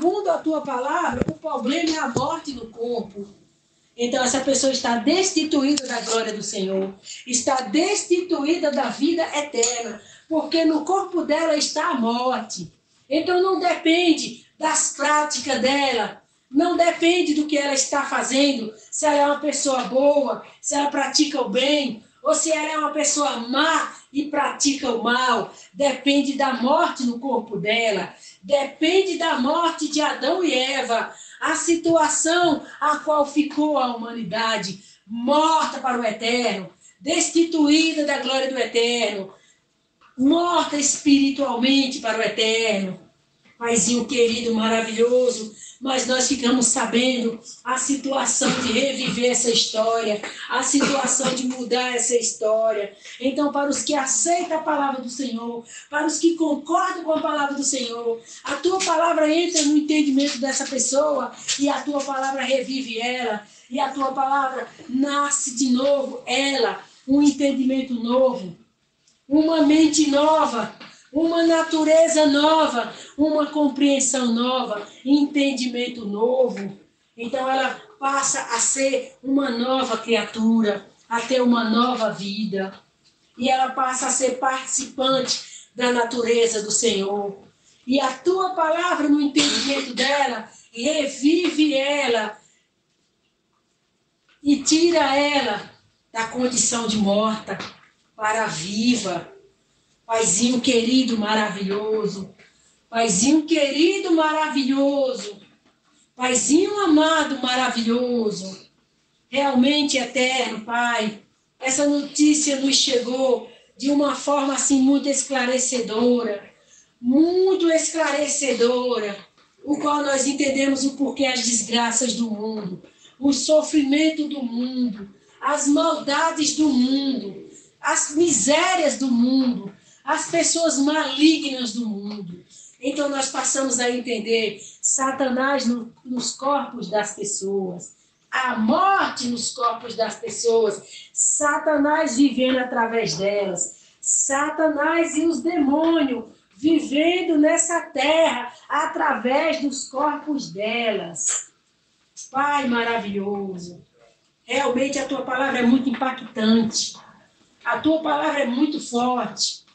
segundo a tua palavra, o problema é a morte no corpo. Então essa pessoa está destituída da glória do Senhor, está destituída da vida eterna, porque no corpo dela está a morte. Então não depende das práticas dela, não depende do que ela está fazendo, se ela é uma pessoa boa, se ela pratica o bem, ou se ela é uma pessoa má e pratica o mal. Depende da morte no corpo dela, depende da morte de Adão e Eva, a situação a qual ficou a humanidade, morta para o eterno, destituída da glória do eterno, morta espiritualmente para o eterno. Paizinho querido, maravilhoso, mas nós ficamos sabendo a situação de reviver essa história, a situação de mudar essa história. Então, para os que aceitam a palavra do Senhor, para os que concordam com a palavra do Senhor, a tua palavra entra no entendimento dessa pessoa e a tua palavra revive ela, e a tua palavra nasce de novo ela, um entendimento novo, uma mente nova, uma natureza nova, uma compreensão nova, entendimento novo. Então ela passa a ser uma nova criatura, a ter uma nova vida. E ela passa a ser participante da natureza do Senhor. E a tua palavra, no entendimento dela, revive ela e tira ela da condição de morta para a viva. Paizinho querido, maravilhoso. Paizinho querido, maravilhoso. Paizinho amado, maravilhoso. Realmente eterno, Pai. Essa notícia nos chegou de uma forma assim muito esclarecedora. Muito esclarecedora. O qual nós entendemos o porquê as desgraças do mundo. O sofrimento do mundo. As maldades do mundo. As misérias do mundo. As pessoas malignas do mundo. Então nós passamos a entender Satanás nos corpos das pessoas, a morte nos corpos das pessoas, Satanás vivendo através delas, Satanás e os demônios vivendo nessa terra através dos corpos delas. Pai maravilhoso, realmente a tua palavra é muito impactante, a tua palavra é muito forte.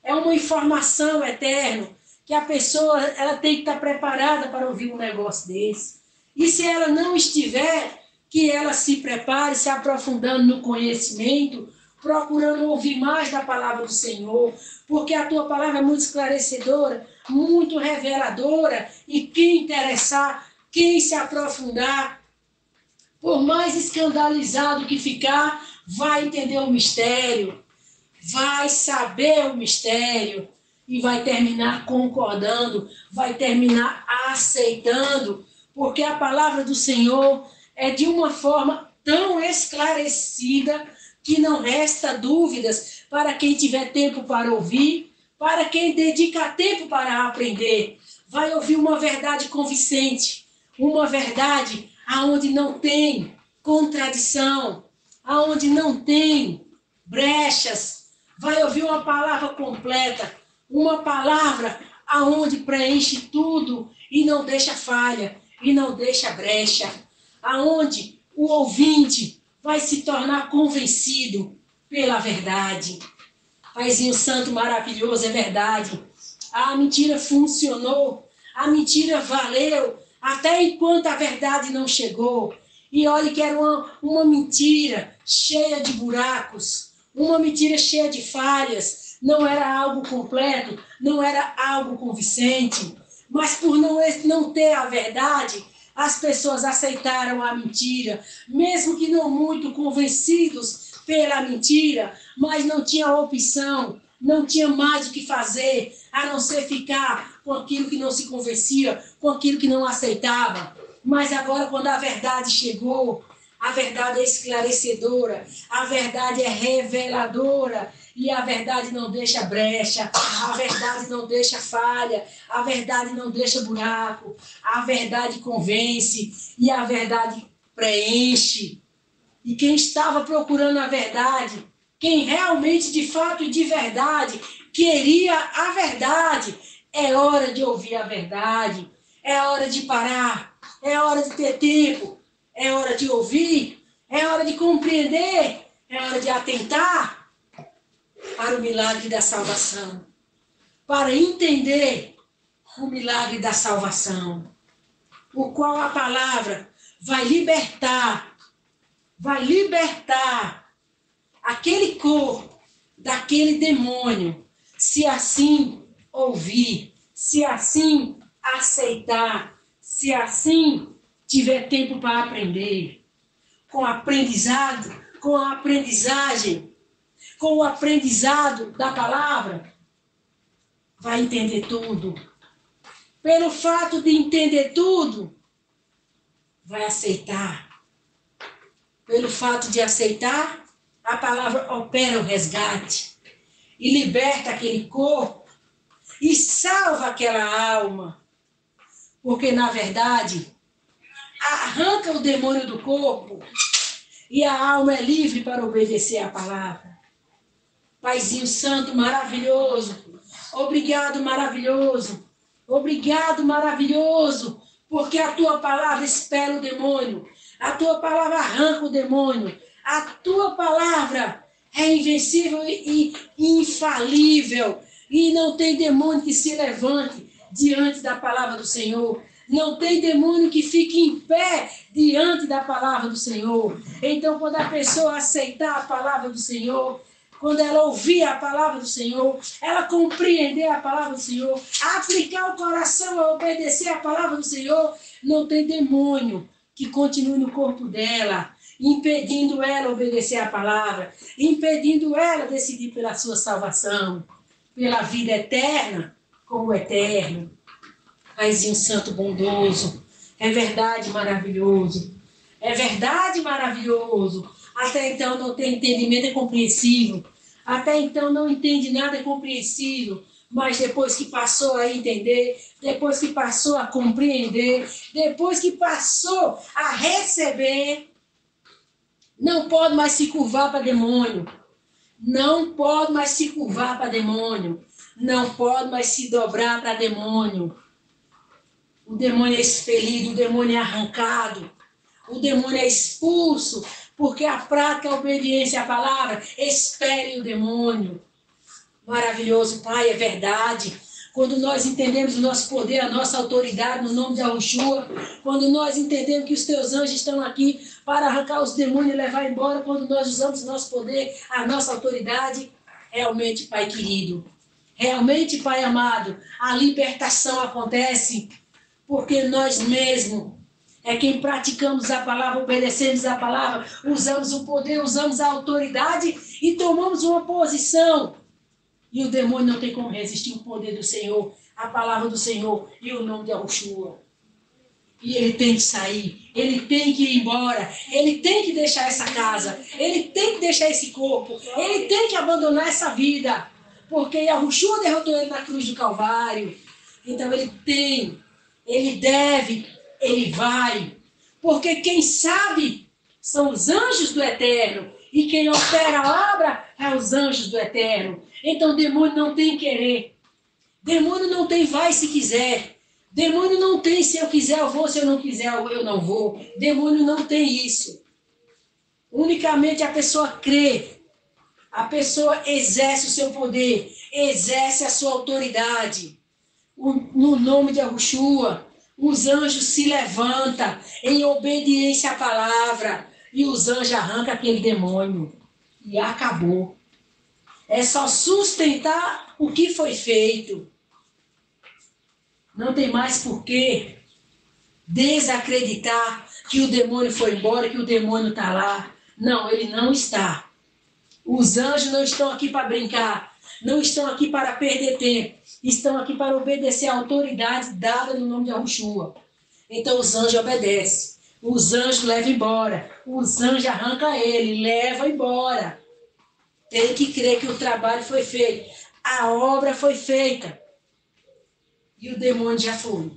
É uma informação eterna que a pessoa ela tem que estar preparada para ouvir um negócio desse. E se ela não estiver, que ela se prepare, se aprofundando no conhecimento, procurando ouvir mais da palavra do Senhor, porque a tua palavra é muito esclarecedora, muito reveladora, e quem interessar, quem se aprofundar, por mais escandalizado que ficar, vai entender o mistério, vai saber o mistério e vai terminar concordando, vai terminar aceitando, porque a palavra do Senhor é de uma forma tão esclarecida que não resta dúvidas para quem tiver tempo para ouvir, para quem dedica tempo para aprender. Vai ouvir uma verdade convincente, uma verdade aonde não tem contradição, aonde não tem brechas. Vai ouvir uma palavra completa, uma palavra aonde preenche tudo e não deixa falha, e não deixa brecha, aonde o ouvinte vai se tornar convencido pela verdade. Paizinho Santo maravilhoso, é verdade. A mentira funcionou, a mentira valeu, até enquanto a verdade não chegou. E olhe que era uma mentira cheia de buracos, uma mentira cheia de falhas, não era algo completo, não era algo convincente, mas por não ter a verdade, as pessoas aceitaram a mentira, mesmo que não muito convencidos pela mentira, mas não tinha opção, não tinha mais o que fazer, a não ser ficar com aquilo que não se convencia, com aquilo que não aceitava. Mas agora, quando a verdade chegou, a verdade é esclarecedora, a verdade é reveladora, e a verdade não deixa brecha, a verdade não deixa falha, a verdade não deixa buraco, a verdade convence e a verdade preenche. E quem estava procurando a verdade, quem realmente, de fato e de verdade, queria a verdade, é hora de ouvir a verdade, É hora de parar. É hora de ter tempo. É hora de ouvir. É hora de compreender. É hora de atentar para o milagre da salvação. Para entender o milagre da salvação. O qual a palavra vai libertar aquele corpo daquele demônio, se assim ouvir, se assim aceitar, se assim tiver tempo para aprender, com aprendizado, com a aprendizagem, com o aprendizado da palavra, vai entender tudo. Pelo fato de entender tudo, vai aceitar. Pelo fato de aceitar, a palavra opera o resgate e liberta aquele corpo e salva aquela alma. Porque, na verdade, arranca o demônio do corpo e a alma é livre para obedecer à palavra. Paizinho Santo, maravilhoso, obrigado, maravilhoso, obrigado, maravilhoso, porque a tua palavra espera o demônio, a tua palavra arranca o demônio, a tua palavra é invencível e infalível, e não tem demônio que se levante diante da palavra do Senhor. Não tem demônio que fique em pé diante da palavra do Senhor. Então, quando a pessoa aceitar a palavra do Senhor, quando ela ouvir a palavra do Senhor, ela compreender a palavra do Senhor, aplicar o coração a obedecer a palavra do Senhor, não tem demônio que continue no corpo dela, impedindo ela obedecer a palavra, impedindo ela decidir pela sua salvação, pela vida eterna com o eterno. Paizinho Santo bondoso, é verdade maravilhoso, é verdade maravilhoso. Até então não tem entendimento, é compreensível. Até então não entende nada, é compreensível. Mas depois que passou a entender, depois que passou a compreender, depois que passou a receber, não pode mais se curvar para demônio. Não pode mais se curvar para demônio. Não pode mais se dobrar para demônio. O demônio é expelido, o demônio é arrancado, o demônio é expulso, porque a prática, a obediência à palavra, expele o demônio. Maravilhoso, Pai, é verdade. Quando nós entendemos o nosso poder, a nossa autoridade no nome de Yahushua, quando nós entendemos que os teus anjos estão aqui para arrancar os demônios e levar embora, quando nós usamos o nosso poder, a nossa autoridade, realmente, Pai querido, realmente, Pai amado, a libertação acontece, porque nós mesmos é quem praticamos a palavra, obedecemos a palavra, usamos o poder, usamos a autoridade e tomamos uma posição. E o demônio não tem como resistir o poder do Senhor, a palavra do Senhor e o nome de Yahushua. E ele tem que sair, ele tem que ir embora, ele tem que deixar essa casa, ele tem que deixar esse corpo, ele tem que abandonar essa vida, porque Yahushua derrotou ele na cruz do Calvário. Então ele tem, ele deve, ele vai, porque quem sabe são os anjos do Eterno, e quem opera a obra é os anjos do Eterno. Então demônio não tem querer, demônio não tem vai se quiser, demônio não tem se eu quiser eu vou, se eu não quiser eu não vou, demônio não tem isso. Unicamente a pessoa crê, a pessoa exerce o seu poder, exerce a sua autoridade. No nome de Yahushua, os anjos se levantam em obediência à palavra e os anjos arrancam aquele demônio. E acabou. É só sustentar o que foi feito. Não tem mais por que desacreditar que o demônio foi embora, que o demônio está lá. Não, ele não está. Os anjos não estão aqui para brincar, não estão aqui para perder tempo, estão aqui para obedecer à autoridade dada no nome de Yahushua. Então os anjos obedecem, os anjos levam embora, os anjos arrancam ele, levam embora. Tem que crer que o trabalho foi feito, a obra foi feita e o demônio já foi.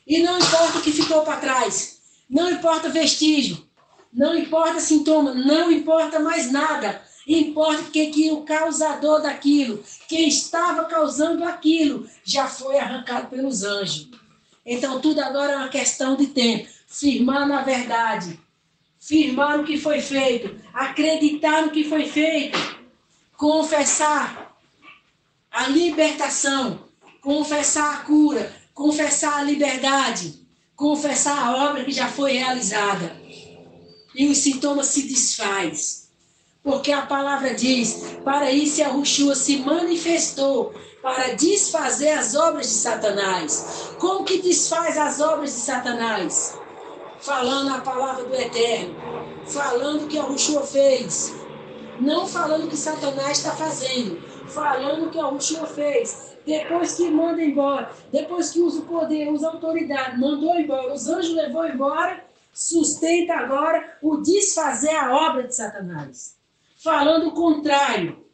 E não importa o que ficou para trás, não importa vestígio, não importa sintoma, não importa mais nada. Importa que o causador daquilo, quem estava causando aquilo, já foi arrancado pelos anjos. Então tudo agora é uma questão de tempo. Firmar na verdade. Firmar no que foi feito. Acreditar no que foi feito. Confessar a libertação. Confessar a cura. Confessar a liberdade. Confessar a obra que já foi realizada. E os sintomas se desfaz. Porque a palavra diz, para isso Yahushua se manifestou, para desfazer as obras de Satanás. Como que desfaz as obras de Satanás? Falando a palavra do Eterno. Falando o que Yahushua fez. Não falando o que Satanás está fazendo. Falando o que Yahushua fez. Depois que manda embora, depois que usa o poder, usa a autoridade, mandou embora, os anjos levou embora, sustenta agora o desfazer a obra de Satanás. Falando o contrário.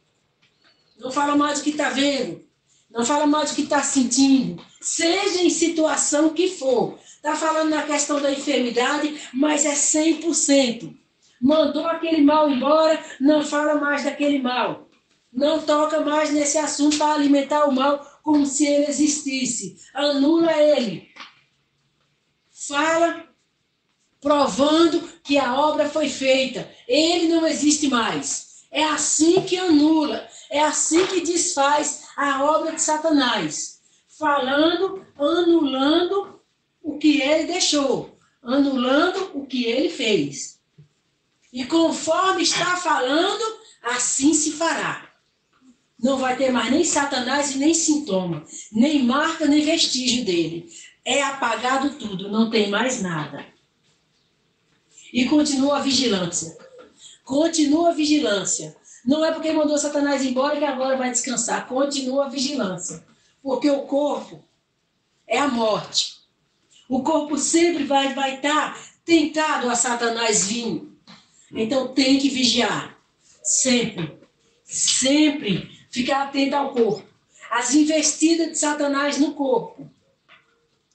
Não fala mais do que está vendo. Não fala mais do que está sentindo. Seja em situação que for. Está falando na questão da enfermidade, mas é 100%. Mandou aquele mal embora, não fala mais daquele mal. Não toca mais nesse assunto para alimentar o mal como se ele existisse. Anula ele. Fala provando que a obra foi feita. Ele não existe mais. É assim que anula. É assim que desfaz a obra de Satanás. Falando, anulando o que ele deixou. Anulando o que ele fez. E conforme está falando, assim se fará. Não vai ter mais nem Satanás e nem sintoma, nem marca, nem vestígio dele. É apagado tudo, não tem mais nada. E continua a vigilância. Continua a vigilância. Não é porque mandou Satanás embora que agora vai descansar. Continua a vigilância. Porque o corpo é a morte. O corpo sempre vai estar tentado a Satanás vir. Então tem que vigiar. Sempre. Sempre. Ficar atento ao corpo. As investidas de Satanás no corpo.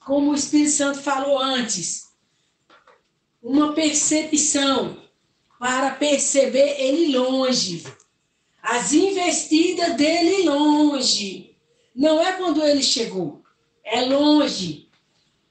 Como o Espírito Santo falou antes. Uma percepção para perceber ele longe. As investidas dele longe. Não é quando ele chegou. É longe.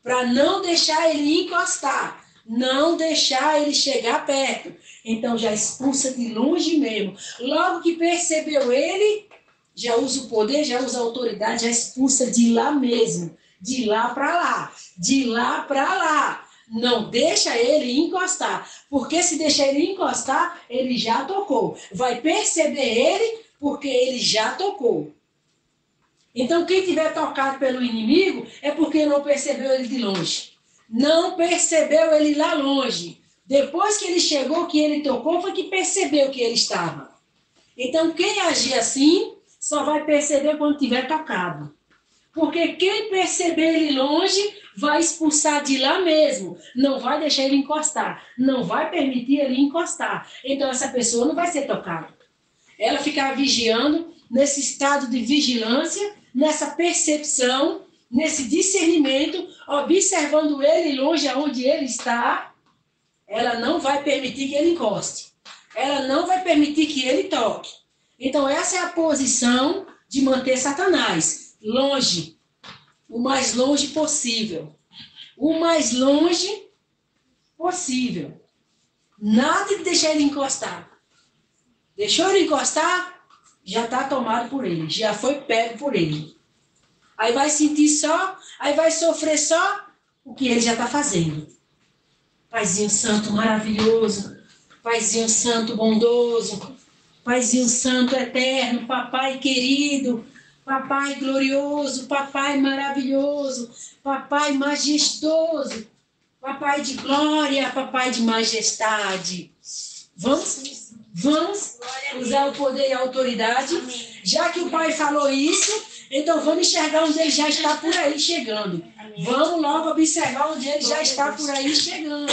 Para não deixar ele encostar. Não deixar ele chegar perto. Então já expulsa de longe mesmo. Logo que percebeu ele, já usa o poder, já usa a autoridade, já expulsa de lá mesmo. De lá para lá. De lá para lá. Não deixa ele encostar. Porque se deixar ele encostar, ele já tocou. Vai perceber ele porque ele já tocou. Então quem tiver tocado pelo inimigo é porque não percebeu ele de longe. Não percebeu ele lá longe. Depois que ele chegou, que ele tocou, foi que percebeu que ele estava. Então quem agir assim, só vai perceber quando tiver tocado. Porque quem perceber ele longe, vai expulsar de lá mesmo. Não vai deixar ele encostar. Não vai permitir ele encostar. Então essa pessoa não vai ser tocada. Ela ficar vigiando, nesse estado de vigilância, nessa percepção, nesse discernimento, observando ele longe aonde ele está, ela não vai permitir que ele encoste. Ela não vai permitir que ele toque. Então essa é a posição de manter Satanás longe, o mais longe possível. O mais longe possível. Nada de deixar ele encostar. Deixou ele encostar, já está tomado por ele, já foi pego por ele. Aí vai sentir só, aí vai sofrer só o que ele já está fazendo. Paizinho Santo maravilhoso, Paizinho Santo bondoso, Paizinho Santo eterno, Papai querido, Papai glorioso, Papai maravilhoso, Papai majestoso, Papai de glória, Papai de majestade. Vamos usar o poder e a autoridade. Amém. Já que o Pai falou isso, então vamos enxergar onde ele já está por aí chegando. Amém. Vamos logo observar onde ele já está por aí chegando.